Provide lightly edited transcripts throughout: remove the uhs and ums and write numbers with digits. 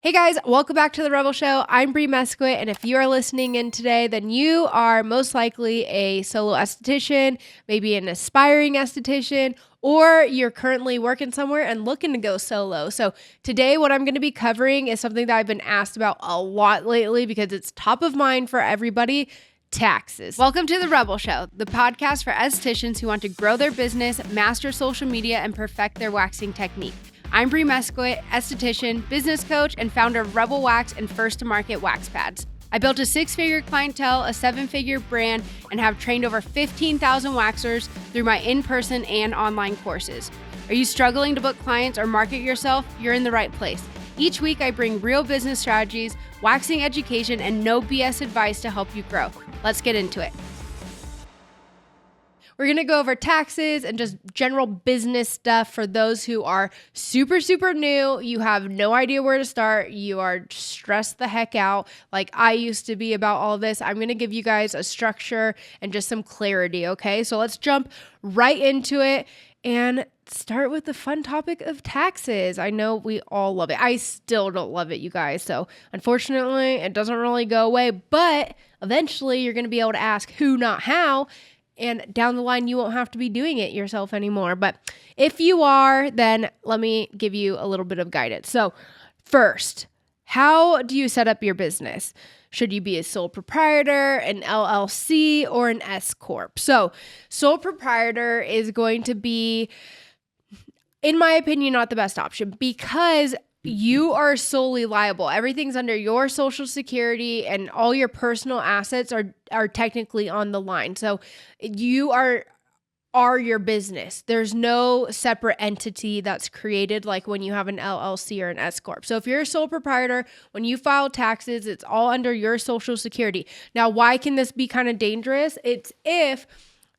Hey guys, welcome back to The Rebel Show. I'm Bree, and if you are listening in today, then you are most likely a solo esthetician, maybe an aspiring esthetician, or you're currently working somewhere and looking to go solo. So today what I'm going to be covering is something that I've been asked about a lot lately because it's top of mind for everybody. Taxes. Welcome to The Rebel Show, the podcast for estheticians who want to grow their business, master social media, and perfect their waxing technique. I'm Bree, esthetician, business coach, and founder of Rebel Wax and first-to-market wax pads. I built a 6-figure clientele, a 7-figure brand, and have trained over 15,000 waxers through my in-person and online courses. Are you struggling to book clients or market yourself? You're in the right place. Each week, I bring real business strategies, waxing education, and no BS advice to help you grow. Let's get into it. We're going to go over taxes and just general business stuff for those who are super, super new. You have no idea where to start. You are stressed the heck out like I used to be about all this. I'm going to give you guys a structure and just some clarity, okay? So let's jump right into it and start with the fun topic of taxes. I know we all love it. I still don't love it, you guys. So unfortunately, it doesn't really go away, but eventually you're going to be able to ask who, not how. And down the line, you won't have to be doing it yourself anymore. But if you are, then let me give you a little bit of guidance. So first, how do you set up your business? Should you be a sole proprietor, an LLC, or an S Corp? So sole proprietor is going to be, in my opinion, not the best option because you are solely liable. Everything's under your social security and all your personal assets are technically on the line. So you are your business. There's no separate entity that's created like when you have an LLC or an S Corp. So if you're a sole proprietor, when you file taxes, it's all under your social security. Now, why can this be kind of dangerous? It's if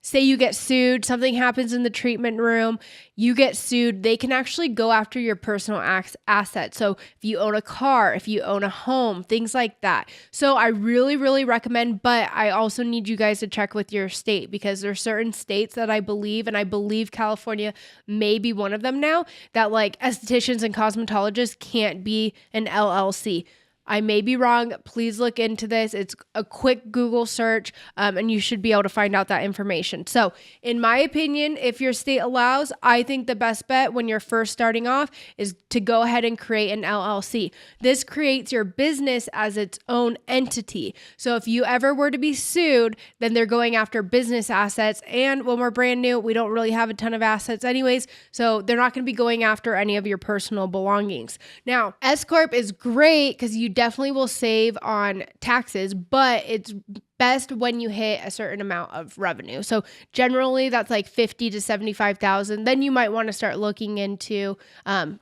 say you get sued, something happens in the treatment room, you get sued, they can actually go after your personal assets. So if you own a car, if you own a home, things like that. So I really, really recommend, but I also need you guys to check with your state because there are certain states that I believe, and I believe California may be one of them now, that like estheticians and cosmetologists can't be an LLC. I may be wrong. Please look into this. It's a quick Google search, and you should be able to find out that information. So in my opinion, if your state allows, I think the best bet when you're first starting off is to go ahead and create an LLC. This creates your business as its own entity. So if you ever were to be sued, then they're going after business assets. And when we're brand new, we don't really have a ton of assets anyways. So they're not going to be going after any of your personal belongings. Now, S Corp is great because you definitely will save on taxes, but it's best when you hit a certain amount of revenue. So generally that's like 50 to 75,000. Then you might want to start looking into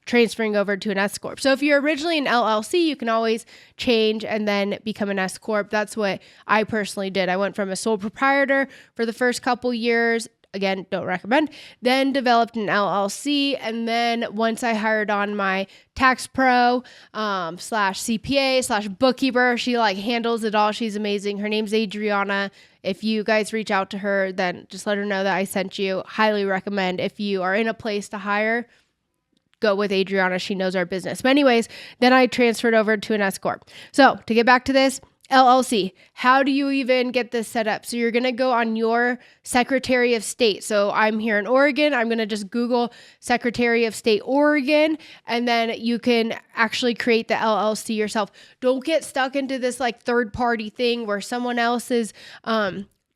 transferring over to an S Corp. So if you're originally an LLC, you can always change and then become an S Corp. That's what I personally did. I went from a sole proprietor for the first couple years. Again, don't recommend. Then developed an LLC. And then once I hired on my tax pro slash CPA slash bookkeeper, she like handles it all. She's amazing. Her name's Adriana. If you guys reach out to her, then just let her know that I sent you. Highly recommend. If you are in a place to hire, go with Adriana. She knows our business. But anyways, then I transferred over to an S Corp. So to get back to this, LLC, how do you even get this set up? So you're going to go on your Secretary of State. So I'm here in Oregon. I'm going to just Google Secretary of State, Oregon, and then you can actually create the LLC yourself. Don't get stuck into this like third party thing where someone else is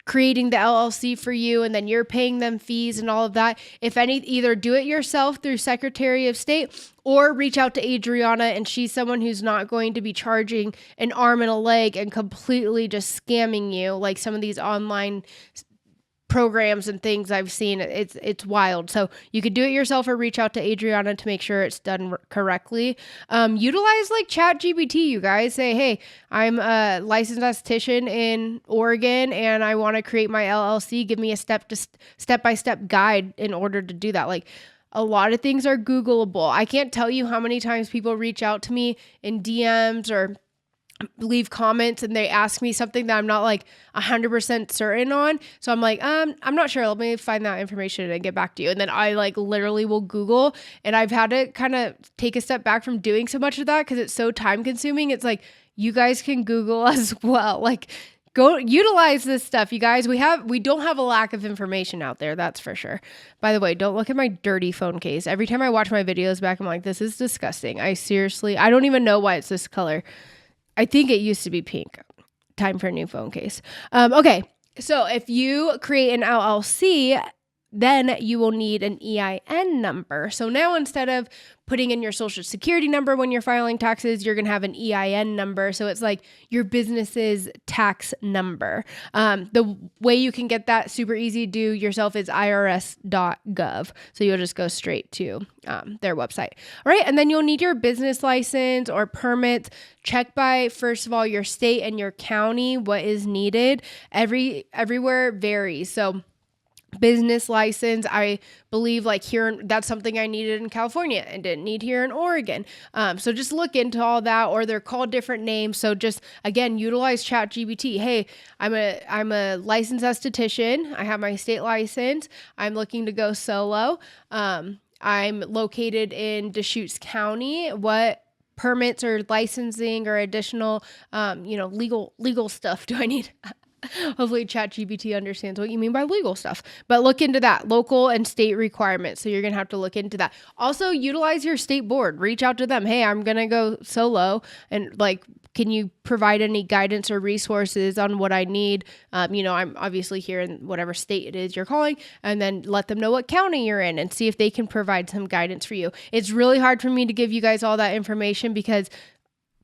creating the LLC for you and then you're paying them fees and all of that. If any, either do it yourself through Secretary of State or reach out to Adriana, and she's someone who's not going to be charging an arm and a leg and completely just scamming you like some of these online programs and things I've seen. It's wild. So you could do it yourself or reach out to Adriana to make sure it's done correctly. Utilize like ChatGPT, you guys. Say, hey, I'm a licensed esthetician in Oregon and I want to create my LLC. Give me a step-by-step guide in order to do that. Like a lot of things are Googleable. I can't tell you how many times people reach out to me in DMs or leave comments and they ask me something that I'm not like 100% certain on. So I'm like, I'm not sure. Let me find that information and get back to you. And then I like literally will Google, and I've had to kind of take a step back from doing so much of that because it's so time consuming. It's like, you guys can Google as well. Like, go utilize this stuff, you guys. We don't have a lack of information out there. That's for sure. By the way, don't look at my dirty phone case. Every time I watch my videos back, I'm like, this is disgusting. I don't even know why it's this color. I think it used to be pink. Time for a new phone case. Okay. So if you create an LLC, then you will need an EIN number. So now instead of putting in your social security number when you're filing taxes, you're going to have an EIN number. So it's like your business's tax number. The way you can get that super easy to do yourself is irs.gov. So you'll just go straight to their website. All right. And then you'll need your business license or permits. Check by, first of all, your state and your county, what is needed. Everywhere varies. So business license, I believe like here, that's something I needed in California and didn't need here in Oregon. So just look into all that, or they're called different names. So just, again, utilize ChatGPT. Hey, I'm a licensed esthetician. I have my state license. I'm looking to go solo. I'm located in Deschutes County. What permits or licensing or additional, legal stuff do I need? Hopefully ChatGPT understands what you mean by legal stuff, but look into that, local and state requirements. So you're going to have to look into that. Also utilize your state board, reach out to them. Hey, I'm going to go solo, and like, can you provide any guidance or resources on what I need? I'm obviously here in whatever state it is you're calling, and then let them know what county you're in and see if they can provide some guidance for you. It's really hard for me to give you guys all that information because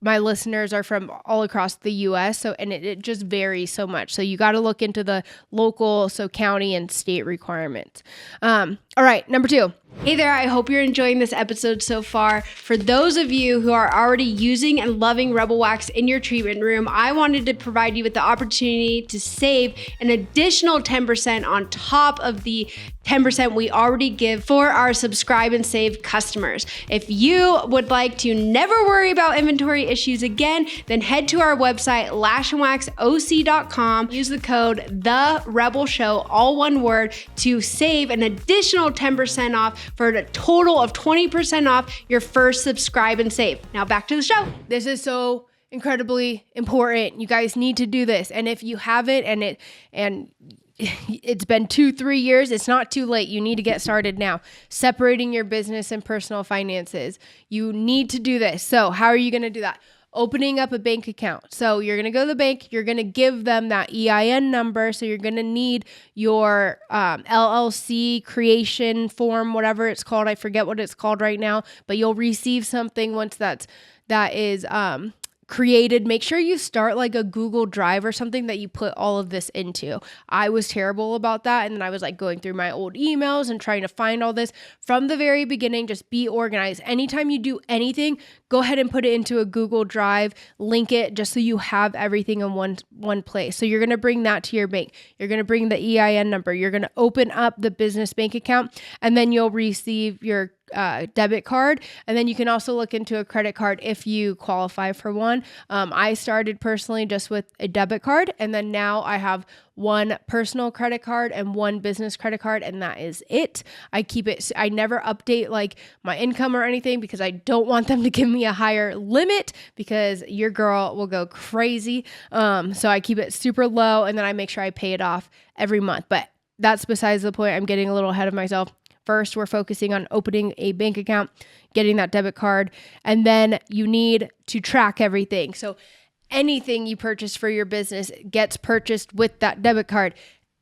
my listeners are from all across the U.S. And it just varies so much. So you got to look into the local, so county and state requirements. All right, number 2. Hey there, I hope you're enjoying this episode so far. For those of you who are already using and loving Rebel Wax in your treatment room, I wanted to provide you with the opportunity to save an additional 10% on top of the 10% we already give for our subscribe and save customers. If you would like to never worry about inventory issues again, then head to our website, lashandwaxoc.com. Use the code THEREBELSHOW, all one word, to save an additional 10% off for a total of 20% off your first subscribe and save. Now back to the show. This is so incredibly important. You guys need to do this. And if you haven't, and it's been 2-3 years, it's not too late. You need to get started now. Separating your business and personal finances. You need to do this. So how are you going to do that? Opening up a bank account. So you're going to go to the bank, you're going to give them that EIN number. So you're going to need your LLC creation form, whatever it's called. I forget what it's called right now, but you'll receive something once that is created. Make sure you start like a Google Drive or something that you put all of this into. I was terrible about that. And then I was like going through my old emails and trying to find all this from the very beginning. Just be organized. Anytime you do anything, go ahead and put it into a Google Drive, link it just so you have everything in one place. So you're going to bring that to your bank. You're going to bring the EIN number. You're going to open up the business bank account, and then you'll receive your debit card. And then you can also look into a credit card if you qualify for one. I started personally just with a debit card, and then now I have one personal credit card and one business credit card, and that is it. I keep it. I never update like my income or anything because I don't want them to give me a higher limit because your girl will go crazy. So I keep it super low, and then I make sure I pay it off every month. But that's besides the point. I'm getting a little ahead of myself. First, we're focusing on opening a bank account, getting that debit card, and then you need to track everything. So anything you purchase for your business gets purchased with that debit card.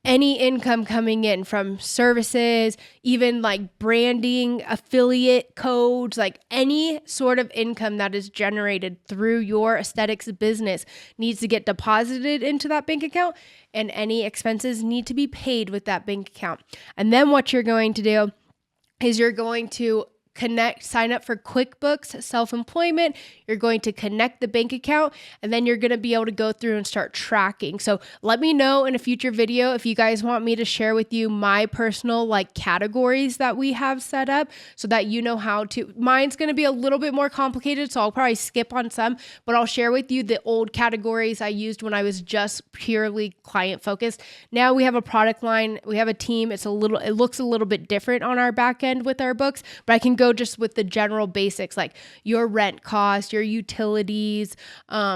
Any income coming in from services, even like branding, affiliate codes, like any sort of income that is generated through your aesthetics business needs to get deposited into that bank account, and any expenses need to be paid with that bank account. And then what you're going to do is you're going to sign up for QuickBooks self-employment. You're going to connect the bank account, and then you're going to be able to go through and start tracking. So let me know in a future video if you guys want me to share with you my personal like categories that we have set up so that you know how to. Mine's going to be a little bit more complicated, so I'll probably skip on some, but I'll share with you the old categories I used when I was just purely client focused. Now we have a product line, we have a team. It looks a little bit different on our back end with our books, but I can go just with the general basics like your rent cost, your utilities,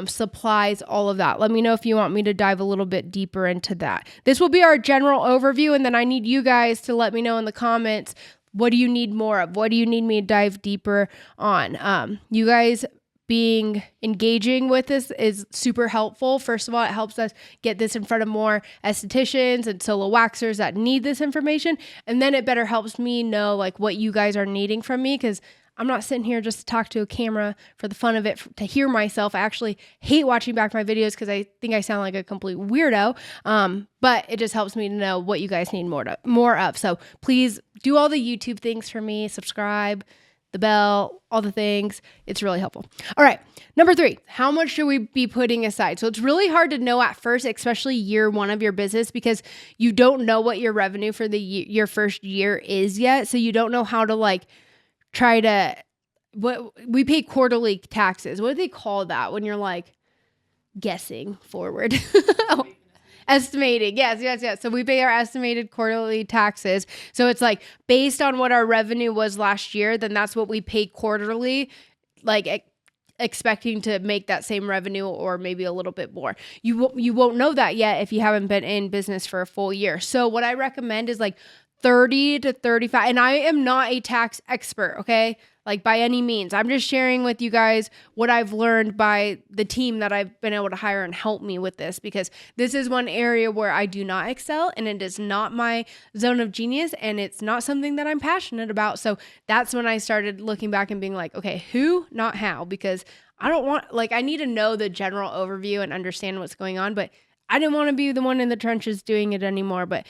supplies, all of that. Let me know if you want me to dive a little bit deeper into that. This will be our general overview, and then I need you guys to let me know in the comments, what do you need more of? What do you need me to dive deeper on? You guys engaging with this is super helpful. First of all, it helps us get this in front of more estheticians and solo waxers that need this information. And then it better helps me know like what you guys are needing from me, because I'm not sitting here just to talk to a camera for the fun of it, to hear myself. I actually hate watching back my videos because I think I sound like a complete weirdo. But it just helps me to know what you guys need more of. So please do all the YouTube things for me, subscribe, the bell, all the things. It's really helpful. All right. Number 3, how much should we be putting aside? So it's really hard to know at first, especially year 1 of your business, because you don't know what your revenue for your first year is yet. So you don't know how to like try to, what we pay quarterly taxes. What do they call that when you're like guessing forward? Estimating. Yes. So we pay our estimated quarterly taxes. So it's like based on what our revenue was last year, then that's what we pay quarterly, like expecting to make that same revenue or maybe a little bit more. You won't know that yet if you haven't been in business for a full year. So what I recommend is like 30 to 35. And I am not a tax expert, okay? Like by any means. I'm just sharing with you guys what I've learned by the team that I've been able to hire and help me with this, because this is one area where I do not excel and it is not my zone of genius and it's not something that I'm passionate about. So that's when I started looking back and being like, okay, who, not how, because I don't want, like, I need to know the general overview and understand what's going on, but I didn't want to be the one in the trenches doing it anymore. But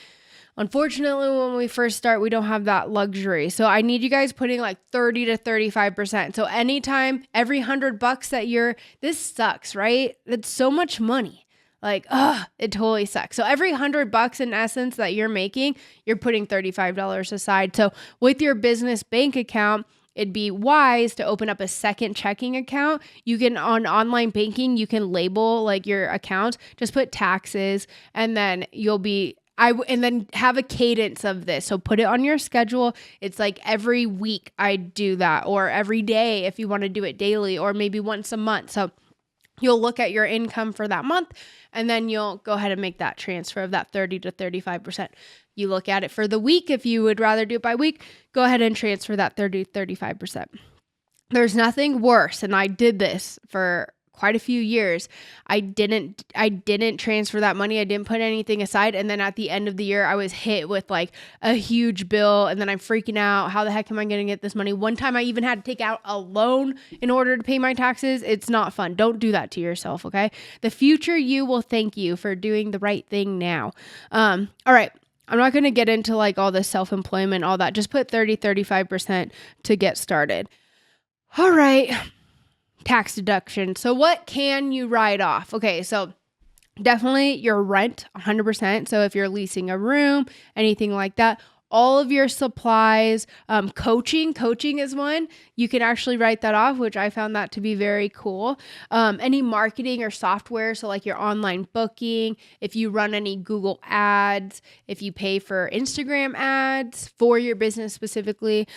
unfortunately, when we first start, we don't have that luxury. So I need you guys putting like 30 to 35%. So anytime, every $100 that this sucks, right? It's so much money. Like, it totally sucks. So every $100 in essence that you're making, you're putting $35 aside. So with your business bank account, it'd be wise to open up a second checking account. You can, on online banking, you can label like your account, just put taxes, and then and then have a cadence of this. So put it on your schedule. It's like every week I do that, or every day if you want to do it daily, or maybe once a month. So you'll look at your income for that month, and then you'll go ahead and make that transfer of that 30 to 35%. You look at it for the week. If you would rather do it by week, go ahead and transfer that 30 to 35%. There's nothing worse, and I did this for quite a few years. I didn't transfer that money. I didn't put anything aside. And then at the end of the year, I was hit with like a huge bill. And then I'm freaking out. How the heck am I going to get this money? One time I even had to take out a loan in order to pay my taxes. It's not fun. Don't do that to yourself. Okay. The future you will thank you for doing the right thing now. All right. I'm not going to get into like all the self-employment, all that. Just put 30, 35% to get started. All right. Tax deduction. So what can you write off? Okay, so definitely your rent, 100%. So if you're leasing a room, anything like that, all of your supplies, coaching is one. You can actually write that off, which I found that to be very cool. Any marketing or software, so like your online booking, if you run any Google ads, if you pay for Instagram ads for your business specifically,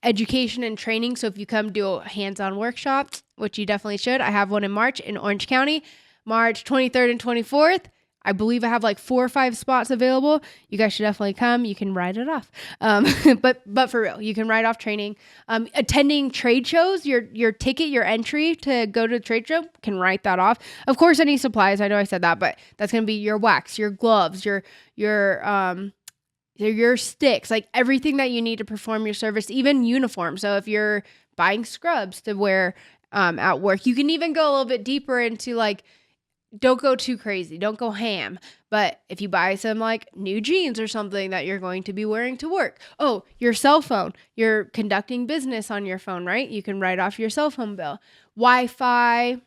education and training. So if you come do a hands-on workshop, which you definitely should. I have one in March in Orange County, March 23rd and 24th. I believe I have like 4 or 5 spots available. You guys should definitely come. You can write it off. But for real, you can write off training. Attending trade shows, your ticket, your entry to go to the trade show, can write that off. Of course, any supplies. I know I said that, but that's going to be your wax, your gloves, your sticks, like everything that you need to perform your service, even uniform. So if you're buying scrubs to wear at work, you can even go a little bit deeper into like don't go too crazy. Don't go ham. But if you buy some like new jeans or something that you're going to be wearing to work. Oh, your cell phone. You're conducting business on your phone, right? You can write off your cell phone bill. Wi-Fi.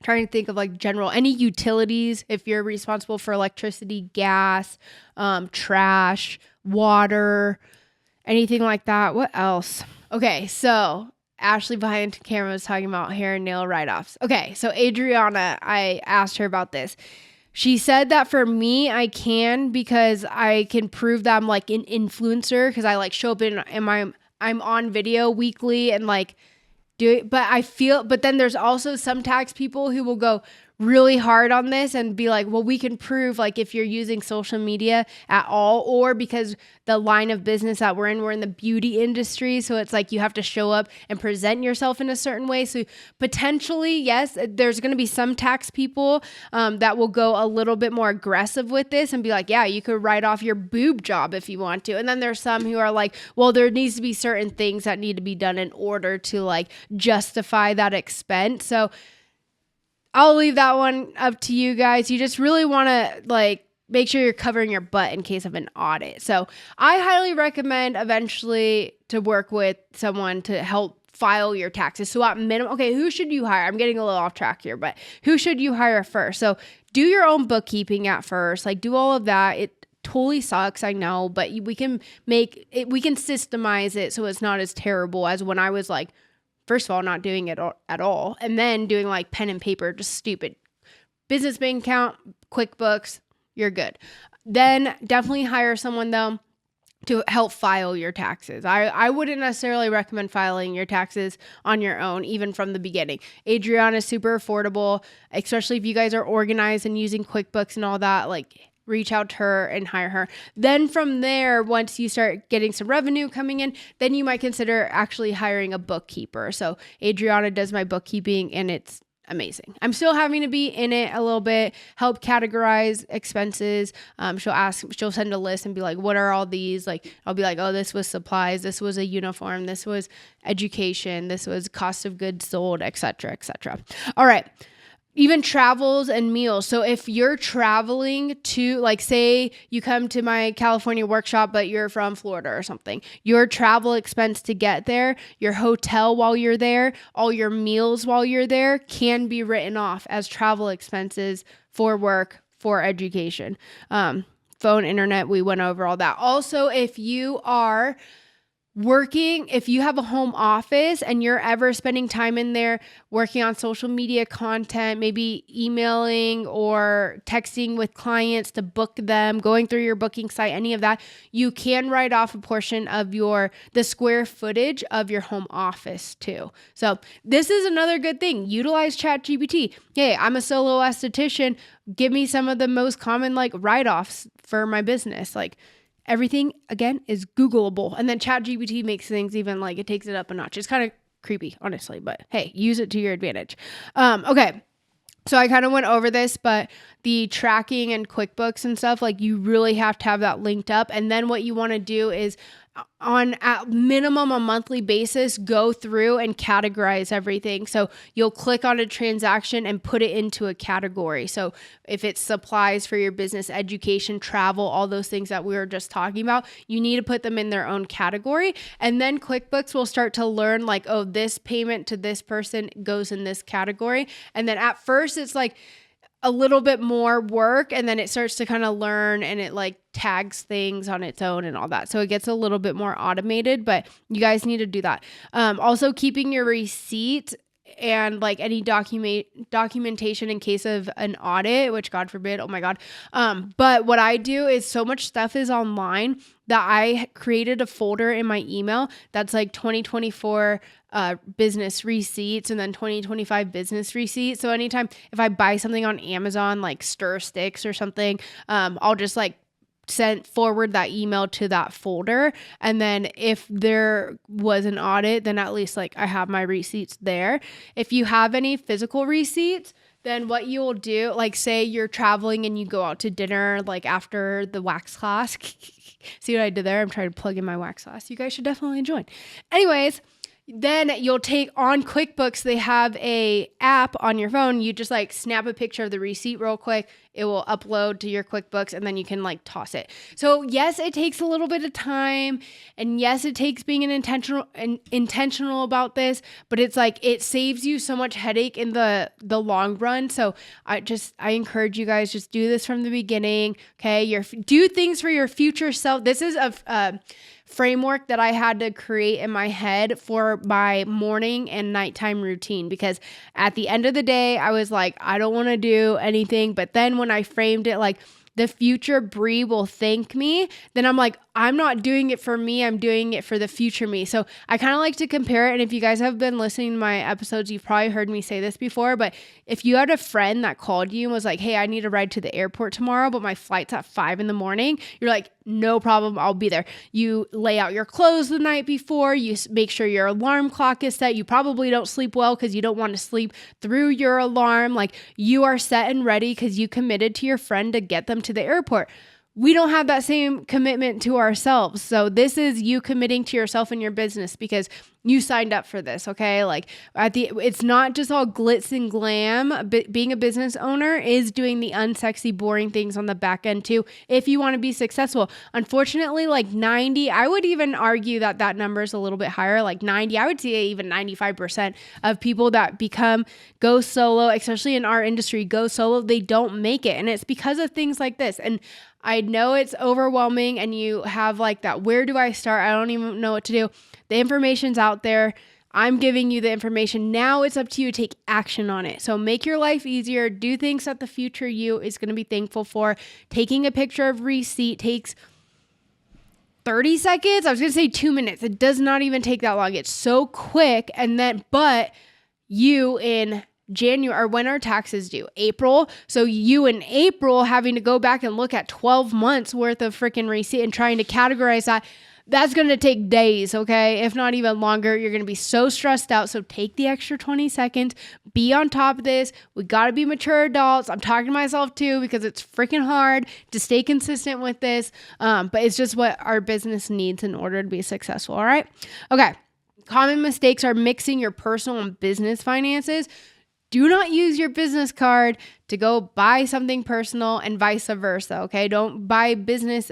Trying to think of like any utilities. If you're responsible for electricity, gas, trash, water, anything like that. What else? Okay, so Ashley behind camera was talking about hair and nail write-offs. Okay, so Adriana, I asked her about this. She said that for me, I can because I can prove that I'm like an influencer because I like show up I'm on video weekly and like do it. But then there's also some tax people who will go really hard on this and be like, well, we can prove like if you're using social media at all, or because the line of business that we're in the beauty industry. So it's like you have to show up and present yourself in a certain way. So potentially, yes, there's going to be some tax people that will go a little bit more aggressive with this and be like, yeah, you could write off your boob job if you want to. And then there's some who are like, well, there needs to be certain things that need to be done in order to like justify that expense. So I'll leave that one up to you guys. You just really want to like make sure you're covering your butt in case of an audit. So I highly recommend eventually to work with someone to help file your taxes. So at minimum, okay, who should you hire? I'm getting a little off track here, but who should you hire first? So do your own bookkeeping at first, like do all of that. It totally sucks, I know, but we can systemize it so it's not as terrible as when I was like, first of all, not doing it at all. And then doing like pen and paper, just stupid. Business bank account, QuickBooks, you're good. Then definitely hire someone though to help file your taxes. I wouldn't necessarily recommend filing your taxes on your own, even from the beginning. Adriana is super affordable, especially if you guys are organized and using QuickBooks and all that, like reach out to her and hire her. Then from there, once you start getting some revenue coming in, then you might consider actually hiring a bookkeeper. So Adriana does my bookkeeping and it's amazing. I'm still having to be in it a little bit, help categorize expenses. She'll send a list and be like, what are all these? Like, I'll be like, oh, this was supplies. This was a uniform. This was education. This was cost of goods sold, et cetera, et cetera. All right. Even travels and meals. So if you're traveling to, like, say you come to my California workshop, but you're from Florida or something, your travel expense to get there, your hotel while you're there, all your meals while you're there can be written off as travel expenses for work, for education. Phone, internet, we went over all that. Also, if you are working, if you have a home office and you're ever spending time in there working on social media content, maybe emailing or texting with clients to book them, going through your booking site, any of that, you can write off a portion of the square footage of your home office too. So this is another good thing. Utilize ChatGPT. Hey, I'm a solo esthetician. Give me some of the most common like write-offs for my business. Like, everything, again, is Googleable. And then ChatGPT makes things even like it takes it up a notch. It's kind of creepy, honestly, but hey, use it to your advantage. Okay. So I kind of went over this, but the tracking and QuickBooks and stuff, like you really have to have that linked up. And then what you want to do is on at minimum a monthly basis, go through and categorize everything. So you'll click on a transaction and put it into a category. So if it's supplies for your business, education, travel, all those things that we were just talking about, you need to put them in their own category. And then QuickBooks will start to learn like, oh, this payment to this person goes in this category. And then at first it's like a little bit more work, and then it starts to kind of learn and it like tags things on its own and all that. So it gets a little bit more automated, but you guys need to do that. Also keeping your receipt and like any documentation in case of an audit, which God forbid, oh my God. But what I do is so much stuff is online that I created a folder in my email that's like 2024 business receipts and then 2025 business receipts. So anytime if I buy something on Amazon, like stir sticks or something, I'll just like forward that email to that folder. And then if there was an audit, then at least like I have my receipts there. If you have any physical receipts, then what you'll do, like say you're traveling and you go out to dinner, like after the wax class. See what I did there? I'm trying to plug in my wax class. You guys should definitely join. Anyways, Then you'll take on QuickBooks, they have a app on your phone. You just like snap a picture of the receipt real quick. It will upload to your QuickBooks and then you can like toss it. So yes, it takes a little bit of time, and yes, it takes being intentional about this, but it's like it saves you so much headache in the long run. So I encourage you guys, just do this from the beginning. Okay. Do things for your future self. This is a framework that I had to create in my head for my morning and nighttime routine, because at the end of the day, I was like, I don't want to do anything. But then when I framed it like the future Bree will thank me, then I'm like, I'm not doing it for me. I'm doing it for the future me. So I kind of like to compare it. And if you guys have been listening to my episodes, you've probably heard me say this before, but if you had a friend that called you and was like, hey, I need a ride to the airport tomorrow, but my flight's at 5 a.m, you're like, no problem, I'll be there. You lay out your clothes the night before, you make sure your alarm clock is set. You probably don't sleep well because you don't want to sleep through your alarm. Like, you are set and ready because you committed to your friend to get them to the airport. We don't have that same commitment to ourselves. So this is you committing to yourself and your business because you signed up for this. Okay. Like it's not just all glitz and glam. Being a business owner is doing the unsexy, boring things on the back end too, if you want to be successful. Unfortunately, like 90, I would even argue that number is a little bit higher, like 90, I would say even 95% of people that go solo, especially in our industry, go solo, they don't make it. And it's because of things like this. And I know it's overwhelming and you have like that, where do I start? I don't even know what to do. The information's out there. I'm giving you the information. Now it's up to you to take action on it. So make your life easier. Do things that the future you is going to be thankful for. Taking a picture of receipt takes 30 seconds. I was going to say 2 minutes. It does not even take that long. It's so quick. But you in January, or when our taxes due? April. So you in April having to go back and look at 12 months worth of freaking receipt and trying to categorize that's going to take days, okay? If not even longer. You're going to be so stressed out. So take the extra 20 seconds. Be on top of this. We got to be mature adults. I'm talking to myself too because it's freaking hard to stay consistent with this. But it's just what our business needs in order to be successful, all right? Okay. Common mistakes are mixing your personal and business finances. Do not use your business card to go buy something personal and vice versa, okay? Don't buy business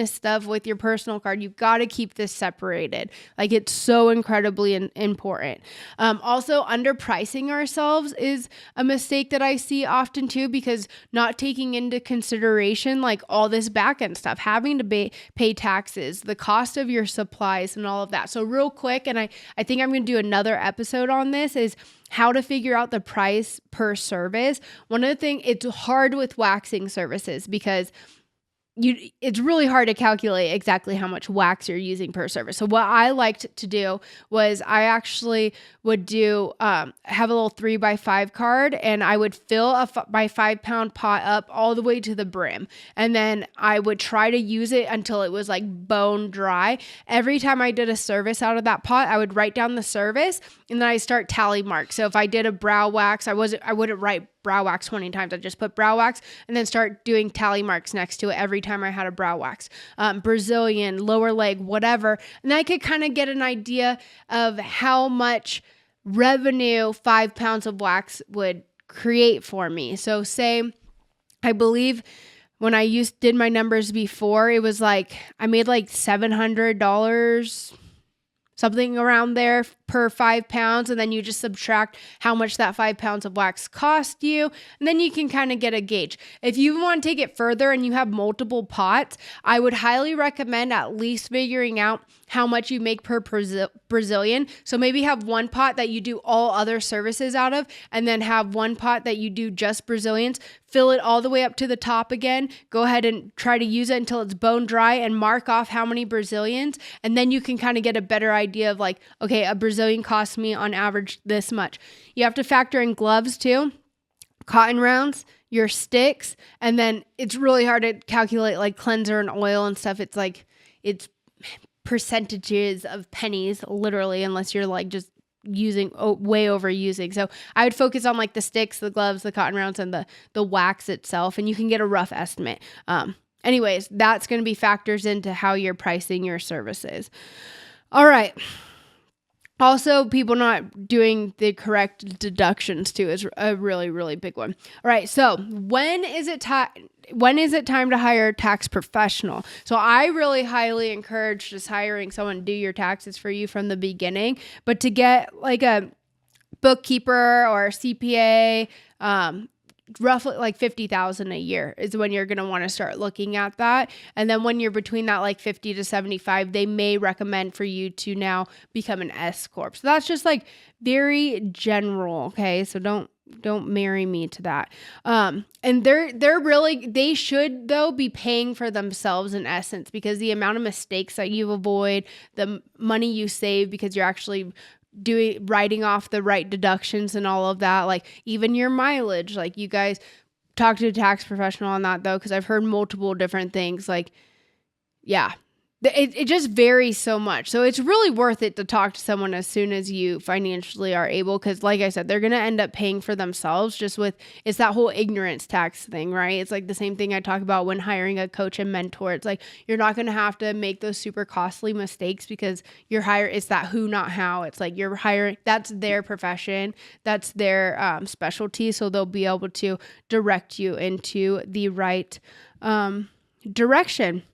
stuff with your personal card. You've got to keep this separated. Like, it's so incredibly important. Also, underpricing ourselves is a mistake that I see often too, because not taking into consideration like all this back end stuff, having to pay taxes, the cost of your supplies and all of that. So real quick, and I think I'm going to do another episode on this, is how to figure out the price per service. One of the things, it's hard with waxing services because it's really hard to calculate exactly how much wax you're using per service. So what I liked to do was I actually would do, have a little 3x5 card, and I would fill a by 5 pound pot up all the way to the brim. And then I would try to use it until it was like bone dry. Every time I did a service out of that pot, I would write down the service and then I start tally marks. So if I did a brow wax, I wouldn't write brow wax 20 times. I just put brow wax and then start doing tally marks next to it every time I had a brow wax. Brazilian, lower leg, whatever. And I could kind of get an idea of how much revenue 5 pounds of wax would create for me. So say, I believe when I did my numbers before, it was like, I made like $700, something around there per 5 pounds. And then you just subtract how much that 5 pounds of wax cost you. And then you can kind of get a gauge. If you want to take it further and you have multiple pots, I would highly recommend at least figuring out how much you make per Brazilian. So maybe have one pot that you do all other services out of, and then have one pot that you do just Brazilians. Fill it all the way up to the top again. Go ahead and try to use it until it's bone dry and mark off how many Brazilians. And then you can kind of get a better idea of like, okay, a Brazilian costs me on average this much. You have to factor in gloves too, cotton rounds, your sticks, and then it's really hard to calculate like cleanser and oil and stuff. It's like, it's percentages of pennies, literally, unless you're like just using way overusing. So I would focus on like the sticks, the gloves, the cotton rounds, and the wax itself, and you can get a rough estimate. Anyways, that's going to be factors into how you're pricing your services. All right. Also, people not doing the correct deductions too is a really, really big one. All right. So when is it time to hire a tax professional? So I really highly encourage just hiring someone to do your taxes for you from the beginning, but to get like a bookkeeper or a CPA, roughly like $50,000 a year is when you're going to want to start looking at that. And then when you're between that like 50 to 75, they may recommend for you to now become an S Corp. So that's just like very general. Okay. So don't marry me to that. And they should though be paying for themselves in essence, because the amount of mistakes that you avoid, the money you save because you're actually writing off the right deductions and all of that, like even your mileage, like you guys talk to a tax professional on that though, because I've heard multiple different things. Like, yeah, it just varies so much. So it's really worth it to talk to someone as soon as you financially are able, because like I said, they're going to end up paying for themselves it's that whole ignorance tax thing, right? It's like the same thing I talk about when hiring a coach and mentor. It's like, you're not going to have to make those super costly mistakes because you're hired. It's that who, not how. It's like you're hiring, that's their profession. That's their specialty. So they'll be able to direct you into the right direction.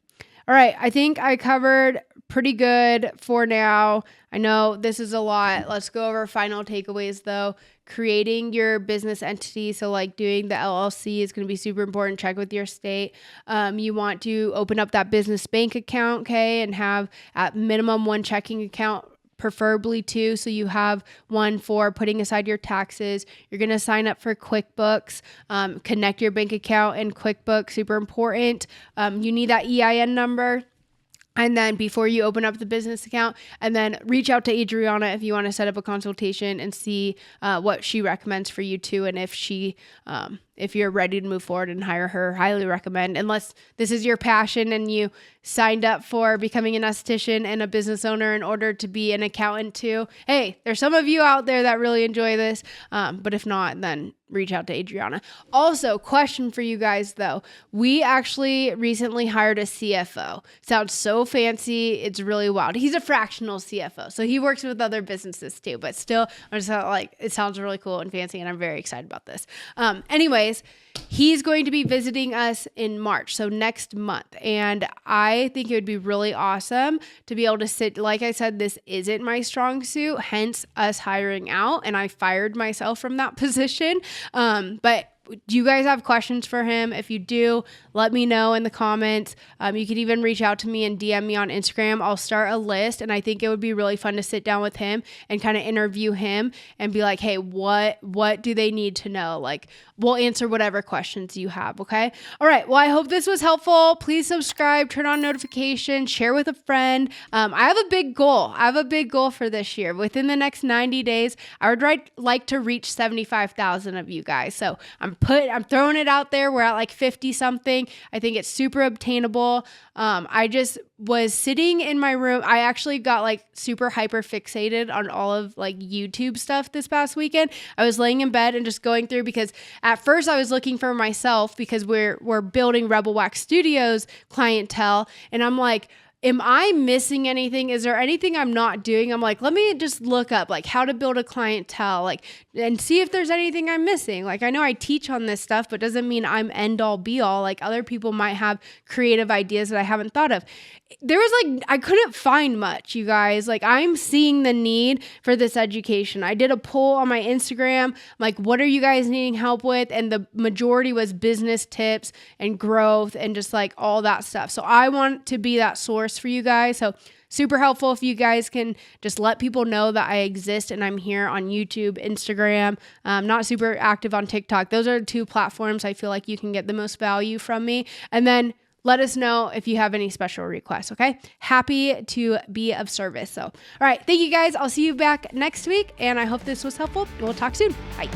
All right, I think I covered pretty good for now. I know this is a lot. Let's go over final takeaways though. Creating your business entity. So like doing the LLC is going to be super important. Check with your state. You want to open up that business bank account, okay, and have at minimum one checking account, preferably two, so you have one for putting aside your taxes. You're going to sign up for QuickBooks, connect your bank account and QuickBooks, super important. You need that EIN number. And then before you open up the business account, and then reach out to Adriana if you want to set up a consultation and see what she recommends for you too. And if you're ready to move forward and hire her, highly recommend, unless this is your passion and you signed up for becoming an esthetician and a business owner in order to be an accountant too. Hey, there's some of you out there that really enjoy this. But if not, then reach out to Adriana. Also, question for you guys though. We actually recently hired a CFO. Sounds so fancy. It's really wild. He's a fractional CFO. So he works with other businesses too, but still, I'm just like, it sounds really cool and fancy and I'm very excited about this. Anyways, he's going to be visiting us in March, so next month. And I think it would be really awesome to be able to sit, like I said, this isn't my strong suit, hence us hiring out. And I fired myself from that position. But do you guys have questions for him? If you do, let me know in the comments. You could even reach out to me and DM me on Instagram. I'll start a list, and I think it would be really fun to sit down with him and kind of interview him and be like, hey, what do they need to know? Like, we'll answer whatever questions you have, okay? All right, well, I hope this was helpful. Please subscribe, turn on notifications, share with a friend. I have a big goal. I have a big goal for this year. Within the next 90 days, I would like to reach 75,000 of you guys. So I'm throwing it out there. We're at like 50 something. I think it's super obtainable. I just was sitting in my room. I actually got like super hyper fixated on all of like YouTube stuff this past weekend. I was laying in bed and just going through, because at first I was looking for myself because we're building Rebel Wax Studios clientele. And I'm like, am I missing anything? Is there anything I'm not doing? I'm like, let me just look up like how to build a clientele, like, and see if there's anything I'm missing. Like, I know I teach on this stuff, but doesn't mean I'm end all be all. Like, other people might have creative ideas that I haven't thought of. There was like, I couldn't find much, you guys. Like, I'm seeing the need for this education. I did a poll on my Instagram, like, what are you guys needing help with? And the majority was business tips and growth and just like all that stuff. So I want to be that source for you guys. So super helpful if you guys can just let people know that I exist and I'm here on YouTube, Instagram. Not super active on TikTok. Those are the two platforms I feel like you can get the most value from me. And then let us know if you have any special requests, okay? Happy to be of service. So, all right, thank you guys. I'll see you back next week, and I hope this was helpful. We'll talk soon. Bye.